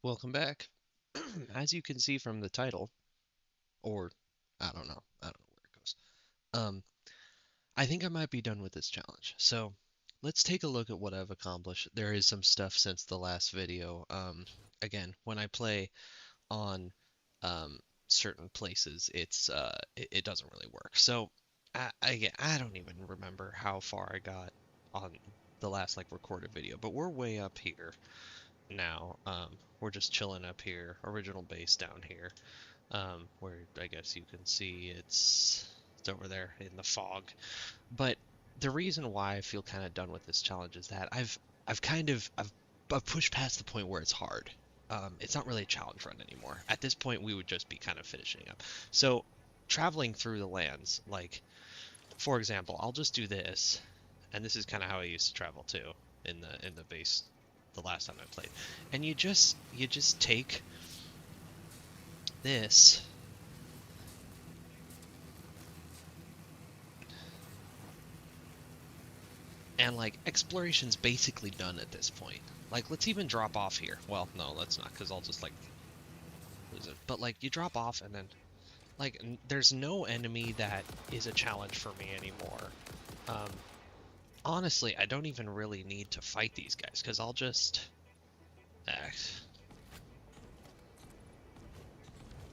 Welcome back. As you can see from the title, or I don't know where it goes. Um, I think I might be done with this challenge. So let's take a look at what I've accomplished. There is some stuff since the last video. Again, when I play on um, certain places, it doesn't really work. So I don't even remember how far I got on the last like recorded video, but we're way up here now. We're just chilling up here, original base down here, where I guess you can see it's over there in the fog. But the reason why I feel kind of done with this challenge is that I've pushed past the point where it's hard. It's not really a challenge run anymore. At this point, we would just be kind of finishing up. So traveling through the lands, like for example, I'll just do this, and this is kind of how I used to travel too in the base the last time I played. And you just take this and like exploration's basically done at this point. Like let's even drop off here. Well, no, let's not, because I'll just like lose it. But like you drop off and then like there's no enemy that is a challenge for me anymore. Um, Honestly, I don't even really need to fight these guys because I'll just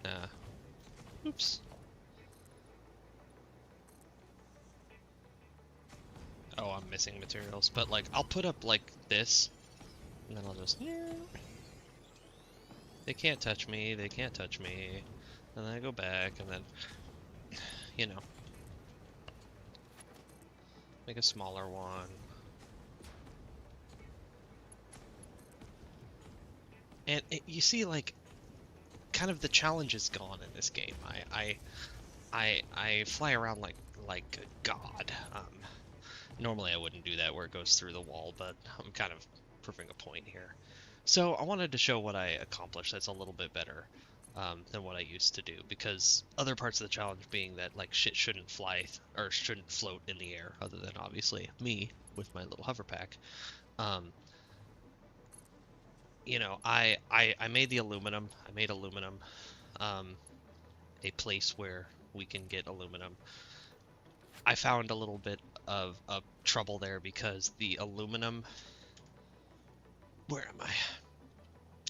uh, oops. Oh, I'm missing materials. But like I'll put up like this and then I'll just they can't touch me, they can't touch me. And then I go back and then you know, make a smaller one. And you see, like, kind of the challenge is gone in this game. I fly around like a god. Normally I wouldn't do that where it goes through the wall, but I'm kind of proving a point here. So I wanted to show what I accomplished that's a little bit better than what I used to do, because other parts of the challenge being that like shit shouldn't fly or shouldn't float in the air, other than obviously me with my little hover pack. Um, I made the aluminum. I made aluminum, um, a place where we can get aluminum. I found a little bit of trouble there because the aluminum. Where am I?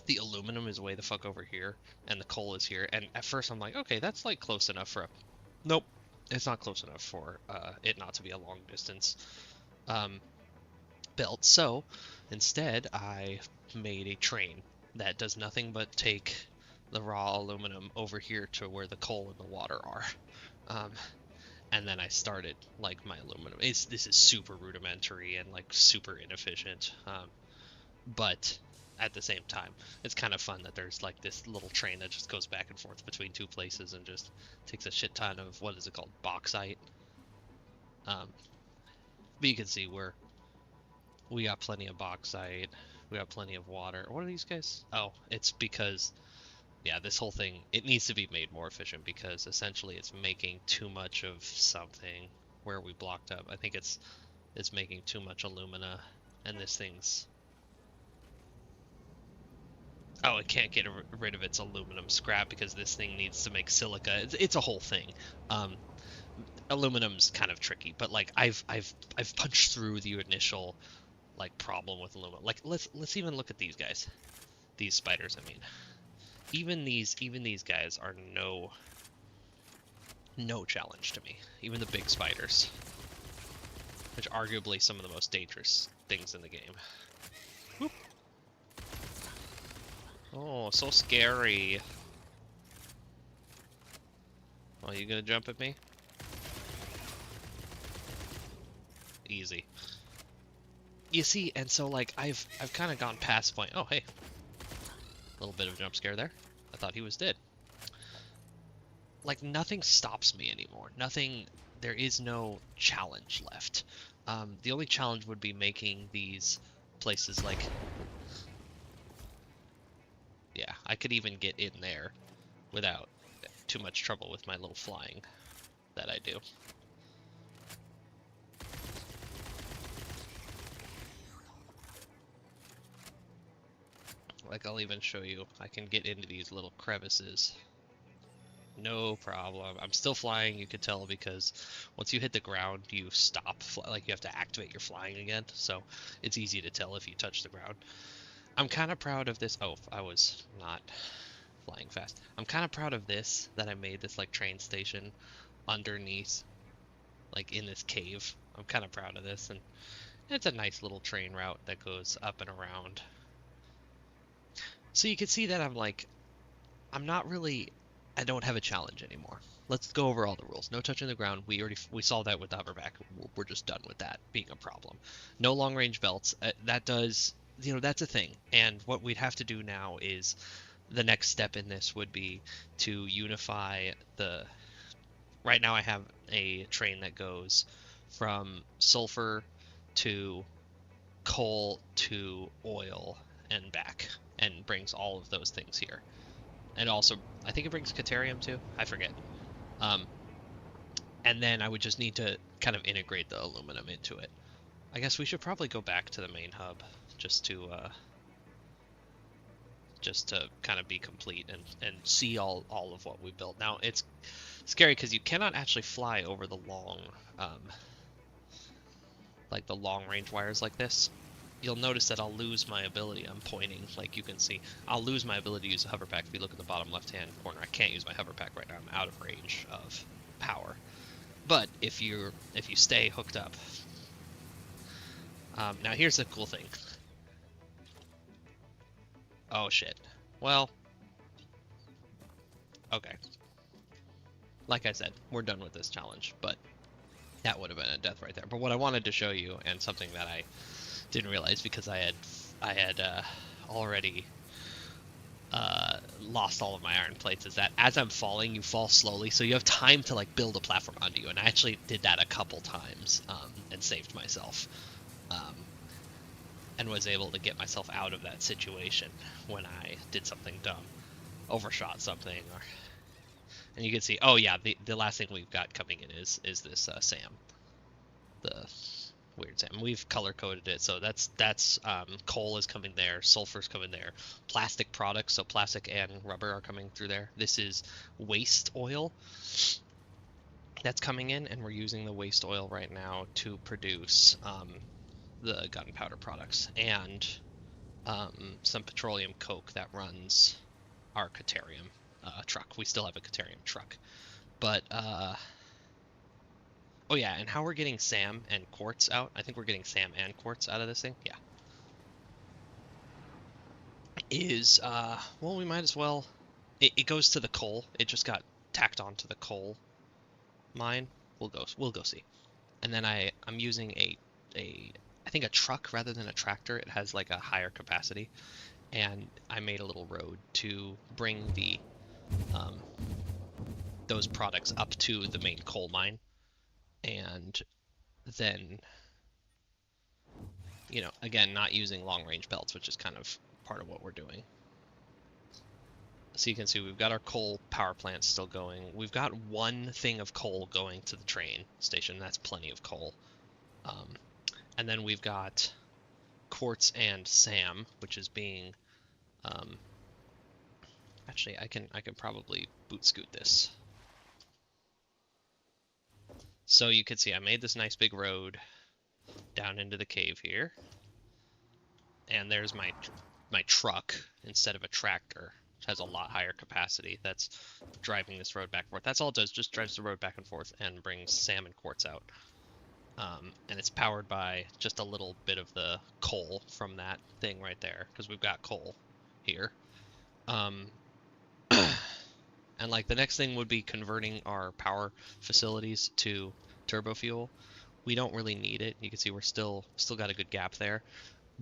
The aluminum is way the fuck over here, and the coal is here. And at first I'm like, okay, that's like close enough for a. Nope, it's not close enough for it not to be a long distance um, belt. So instead, I made a train that does nothing but take the raw aluminum over here to where the coal and the water are. Um, and then I started like my aluminum. This is super rudimentary and like super inefficient, but at the same time, it's kind of fun that there's like this little train that just goes back and forth between two places and just takes a shit ton of what is it called, bauxite. Um, but you can see we got plenty of bauxite, we got plenty of water. What are these guys? Oh, it's because yeah, this whole thing, it needs to be made more efficient because essentially it's making too much of something where we blocked up. I think it's making too much alumina, and this thing's oh, it can't get rid of its aluminum scrap because this thing needs to make silica. It's a whole thing. Um, Aluminum's kind of tricky, but like I've punched through the initial like problem with aluminum. Like let's even look at these guys, these spiders. I mean, even these guys are no challenge to me. Even the big spiders, which are arguably some of the most dangerous things in the game. Whoop. Oh, so scary. Oh, you gonna jump at me? Easy. You see, and so like I've kind of gone past point. Oh, hey, a little bit of a jump scare there. I thought he was dead. Like nothing stops me anymore. Nothing. There is no challenge left. The only challenge would be making these places like, yeah, I could even get in there without too much trouble with my little flying that I do. Like, I'll even show you. I can get into these little crevices. No problem. I'm still flying, you could tell, because once you hit the ground, you stop. Like, you have to activate your flying again, so it's easy to tell if you touch the ground. I'm kind of proud of this. Oh, I was not flying fast. I'm kind of proud of this, that I made this, like, train station underneath, like, in this cave. I'm kind of proud of this, and it's a nice little train route that goes up and around. So you can see that I'm not really, I don't have a challenge anymore. Let's go over all the rules. No touching the ground. We solved that with the hoverback. We're just done with that being a problem. No long range belts. That does, that's a thing. And what we'd have to do now is the next step in this would be to unify the. Right now I have a train that goes from sulfur to coal to oil and back, and brings all of those things here. And also, I think it brings Caterium too. I forget. Um, and then I would just need to kind of integrate the aluminum into it. I guess we should probably go back to the main hub just to kind of be complete and see all of what we built. Now it's scary because you cannot actually fly over the long like the long range wires like this. You'll notice that I'll lose my ability. I'm pointing, like you can see. I'll lose my ability to use a hoverpack. If you look at the bottom left-hand corner, I can't use my hoverpack right now. I'm out of range of power. But if you stay hooked up, now here's the cool thing. Oh shit. Well, okay. Like I said, we're done with this challenge, but that would have been a death right there. But what I wanted to show you, and something that I didn't realize because I had already lost all of my iron plates, is that as I'm falling, you fall slowly, so you have time to like build a platform onto you. And I actually did that a couple times and saved myself, and was able to get myself out of that situation when I did something dumb, overshot something, or. And you can see, oh yeah, the last thing we've got coming in is this Sam, the weird Sam. We've color coded it, so that's coal is coming there, sulfur's coming there, plastic products, so plastic and rubber are coming through there. This is waste oil that's coming in, and we're using the waste oil right now to produce the gunpowder products and some petroleum coke that runs our Caterium truck. We still have a Caterium truck, but oh yeah, and how we're getting SAM and quartz out. I think we're getting SAM and quartz out of this thing. Yeah. Is well, we might as well. It goes to the coal. It just got tacked onto the coal mine. We'll go see. And then I'm using I think a truck rather than a tractor. It has like a higher capacity, and I made a little road to bring the those products up to the main coal mine, and then again, not using long range belts, which is kind of part of what we're doing. So you can see we've got our coal power plant still going. We've got one thing of coal going to the train station. That's plenty of coal. And then we've got quartz and SAM, which is being actually I can probably boot scoot this. So you can see I made this nice big road down into the cave here. And there's my truck instead of a tractor, which has a lot higher capacity. That's driving this road back and forth. That's all it does, just drives the road back and forth and brings SAM and quartz out. And it's powered by just a little bit of the coal from that thing right there, because we've got coal here. And like the next thing would be converting our power facilities to turbo fuel. We don't really need it. You can see we're still got a good gap there,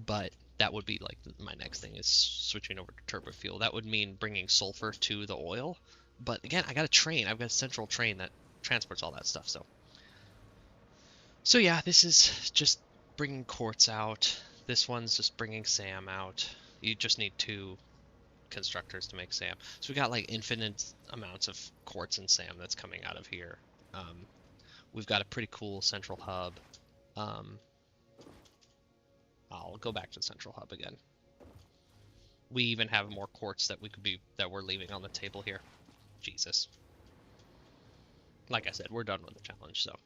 but that would be like my next thing is switching over to turbo fuel. That would mean bringing sulfur to the oil. But again, I got a train. I've got a central train that transports all that stuff. So yeah, this is just bringing quartz out. This one's just bringing SAM out. You just need 2 constructors to make SAM. So we got like infinite amounts of quartz and SAM that's coming out of here. We've got a pretty cool central hub. I'll go back to the central hub again. We even have more quartz that we're leaving on the table here. Jesus. Like I said, we're done with the challenge, so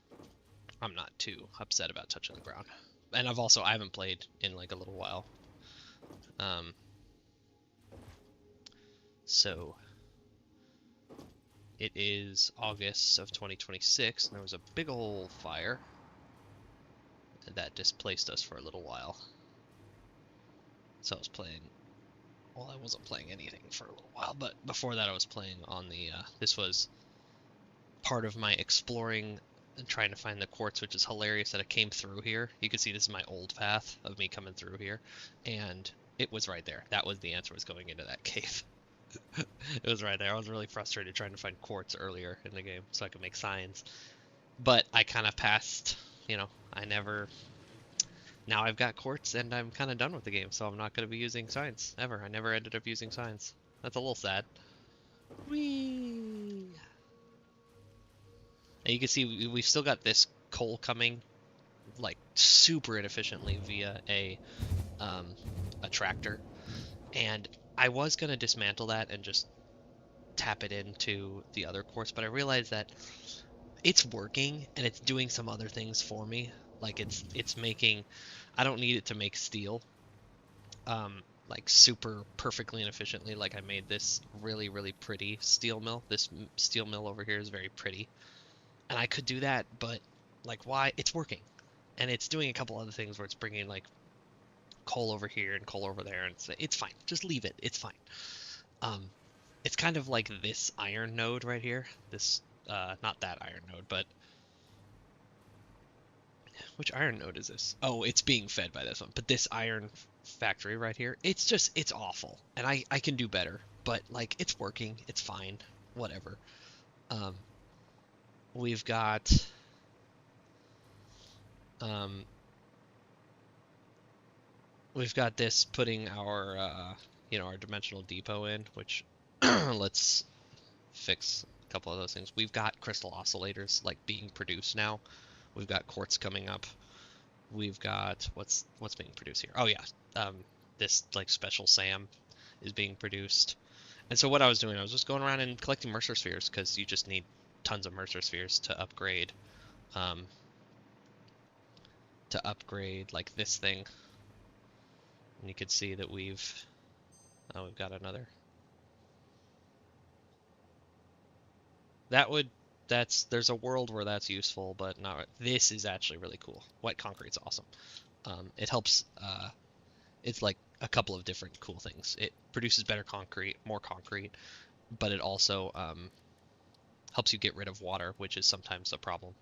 I'm not too upset about touching the ground. And I haven't played in like a little while. So it is August of 2026, and there was a big old fire that displaced us for a little while. So I was playing, well, I wasn't playing anything for a little while, but before that I was playing on the, this was part of my exploring and trying to find the quartz, which is hilarious that it came through here. You can see this is my old path of me coming through here, and it was right there. That was the answer, was going into that cave. It was right there. I was really frustrated trying to find quartz earlier in the game so I could make signs. But I kind of passed, you know, I never... Now I've got quartz and I'm kind of done with the game, so I'm not going to be using signs, ever. I never ended up using signs. That's a little sad. Whee! And you can see we've still got this coal coming, like, super inefficiently via a tractor. And I was going to dismantle that and just tap it into the other quartz, but I realized that it's working and it's doing some other things for me. Like it's making, I don't need it to make steel, like super perfectly and efficiently. Like I made this really, really pretty steel mill. This steel mill over here is very pretty. And I could do that, but like why? It's working. And it's doing a couple other things where it's bringing like coal over here and coal over there, and it's fine. Just leave it. It's fine. Um, it's kind of like this iron node right here. This, not that iron node, but which iron node is this? Oh, it's being fed by this one. But this iron factory right here, it's awful. And I can do better. But, like, it's working. It's fine. Whatever. Um, we've got, um, we've got this putting our, our dimensional depot in, which, let's fix a couple of those things. We've got crystal oscillators, like, being produced now. We've got quartz coming up. We've got what's being produced here. Oh yeah, this like special SAM is being produced. And so what I was doing, I was just going around and collecting Mercer spheres because you just need tons of Mercer spheres to upgrade, like this thing. And you can see that we've got another. There's a world where that's useful, but not. This is actually really cool. Wet concrete's awesome. It helps. It's like a couple of different cool things. It produces better concrete, more concrete, but it also helps you get rid of water, which is sometimes a problem.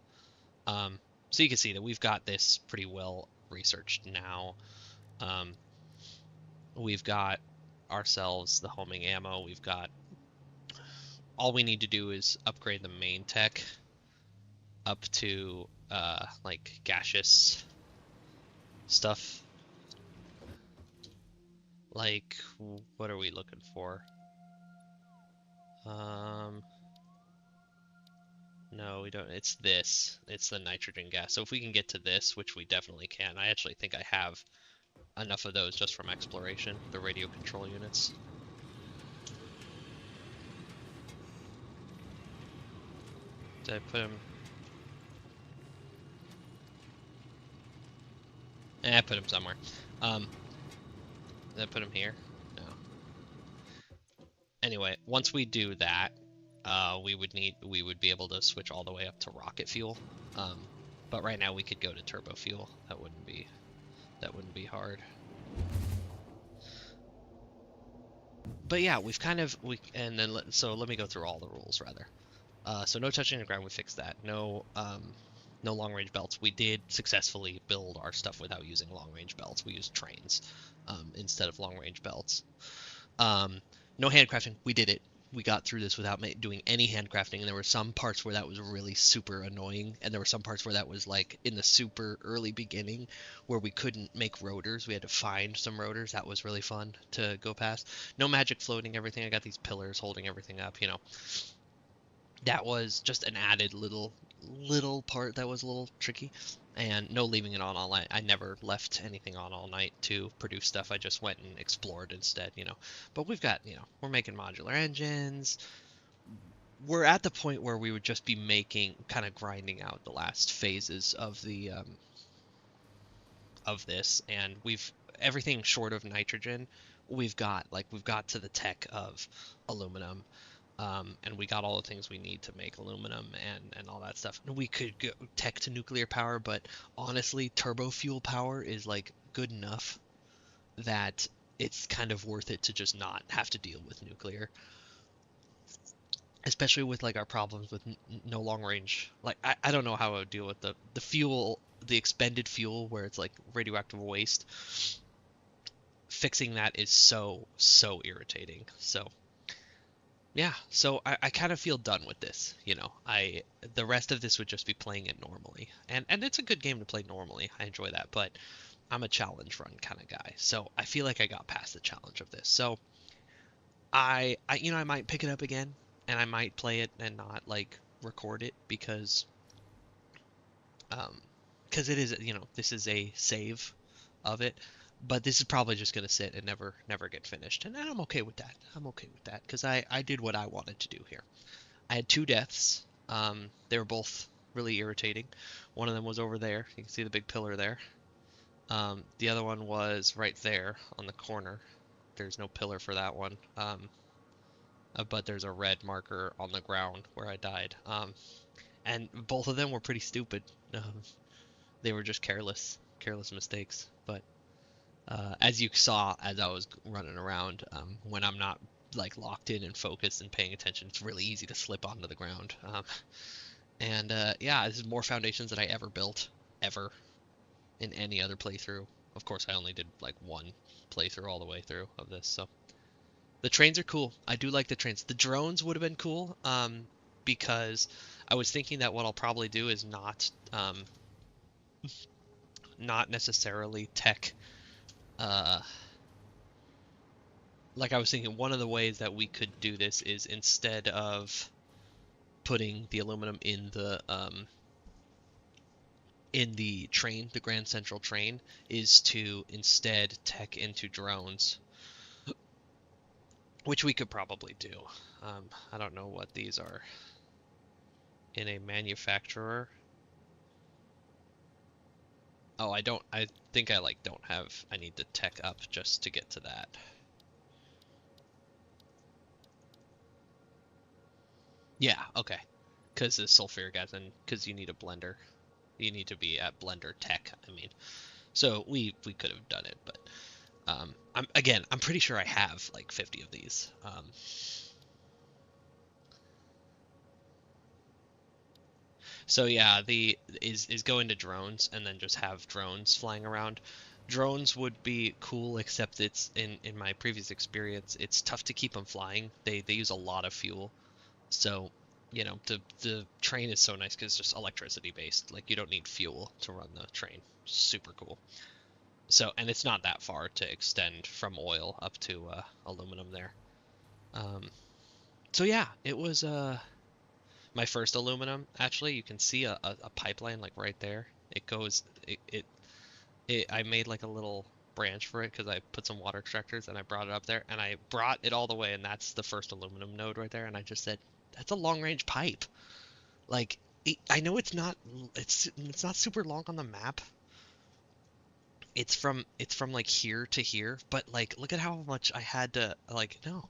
So you can see that we've got this pretty well researched now. We've got ourselves the homing ammo. We've got, all we need to do is upgrade the main tech up to like gaseous stuff. Like, what are we looking for? No, we don't. It's this. It's the nitrogen gas. So if we can get to this, which we definitely can, I actually think I have enough of those just from exploration, the radio control units. Did I put them? I put them somewhere. Did I put them here? No. Anyway, once we do that, we would be able to switch all the way up to rocket fuel. But right now we could go to turbo fuel. That wouldn't be hard. But yeah, so let me go through all the rules rather. So no touching the ground, we fixed that. No long range belts. We did successfully build our stuff without using long range belts. We used trains instead of long range belts. No handcrafting. We did it. We got through this without doing any handcrafting, and there were some parts where that was really super annoying, and there were some parts where that was like in the super early beginning where we couldn't make rotors. We had to find some rotors. That was really fun to go past. No magic floating everything. I got these pillars holding everything up, That was just an added little little part that was a little tricky. And no leaving it on all night. I never left anything on all night to produce stuff. I just went and explored instead, you know. But we've got, you know, we're making modular engines. We're at the point where we would just be making, kind of grinding out the last phases of this, and we've everything short of nitrogen. We've got to the tech of aluminum, and we got all the things we need to make aluminum and all that stuff. And we could go tech to nuclear power, but honestly, turbo fuel power is like good enough that it's kind of worth it to just not have to deal with nuclear, especially with like our problems with no long range. Like I don't know how I would deal with the fuel, the expended fuel where it's like radioactive waste. Fixing that is so irritating. So yeah, so I kind of feel done with this. You know, I the rest of this would just be playing it normally, and it's a good game to play normally. I enjoy that, but I'm a challenge run kind of guy, so I feel like I got past the challenge of this. So I you know I might pick it up again, and I might play it and not like record it um because it is, you know, this is a save of it, but this is probably just gonna sit and never get finished, and I'm okay with that. I'm okay with that because I did what I wanted to do here. I had two deaths. They were both really irritating. One of them was over there. You can see the big pillar there. The other one was right there on the corner. There's no pillar for that one. But there's a red marker on the ground where I died. And both of them were pretty stupid. They were just careless mistakes. But as you saw as I was running around, when I'm not like locked in and focused and paying attention, it's really easy to slip onto the ground. And yeah, this is more foundations than I ever built, ever, in any other playthrough. Of course, I only did like one playthrough all the way through of this, so. The trains are cool. I do like the trains. The drones would have been cool, because I was thinking that what I'll probably do is not necessarily tech. Uh, like I was thinking, one of the ways that we could do this is instead of putting the aluminum in the train, the Grand Central train, is to instead tech into drones, which we could probably do. I don't know what these are in a manufacturer. Oh, I don't, I think I like don't have, I need to tech up just to get to that. Yeah, okay. Because the sulfuric acid, because you need a blender. You need to be at blender tech, I mean. So we could have done it, but I'm pretty sure I have like 50 of these. So yeah, the is go into drones and then just have drones flying around. Drones would be cool, except it's in my previous experience, it's tough to keep them flying. They use a lot of fuel. So, you know, the train is so nice because it's just electricity based. Like you don't need fuel to run the train. Super cool. So, and it's not that far to extend from oil up to aluminum there. Um, so yeah, it was my first aluminum. Actually, you can see a pipeline like right there. It goes I made like a little branch for it because I put some water extractors and I brought it up there and I brought it all the way, and that's the first aluminum node right there, and I just said that's a long range pipe. Like I know it's not super long on the map. It's from like here to here, but like look at how much I had to like no.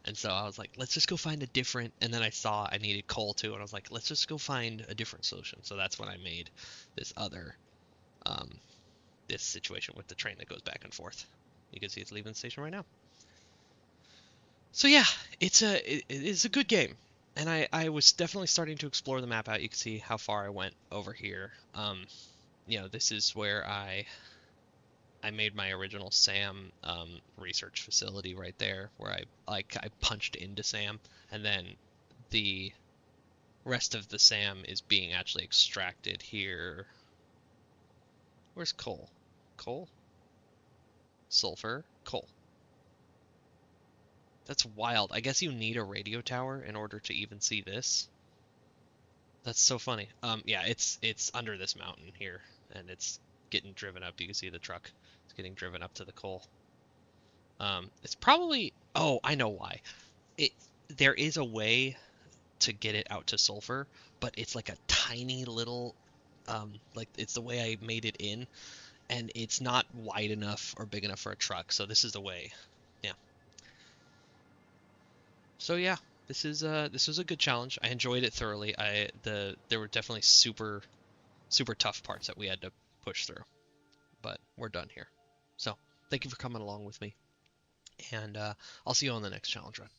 And so I was like, let's just go find a different. And then I saw I needed coal too, and I was like, let's just go find a different solution. So that's when I made this other um, this situation with the train that goes back and forth. You can see it's leaving the station right now. So yeah, it is a good game, and I was definitely starting to explore the map out. You can see how far I went over here. You know, this is where I made my original SAM research facility right there, where I punched into SAM, and then the rest of the SAM is being actually extracted here. Where's coal? Coal? Sulfur? Coal. That's wild. I guess you need a radio tower in order to even see this. That's so funny. Yeah, it's under this mountain here, and it's getting driven up. You can see the truck. It's getting driven up to the coal. It's probably. Oh, I know why. It There is a way to get it out to sulfur, but it's like a tiny little. Like it's the way I made it in, and it's not wide enough or big enough for a truck. So this is the way. Yeah. So yeah, this was a good challenge. I enjoyed it thoroughly. There were definitely super tough parts that we had to push through, but we're done here. So thank you for coming along with me, and I'll see you on the next challenge run.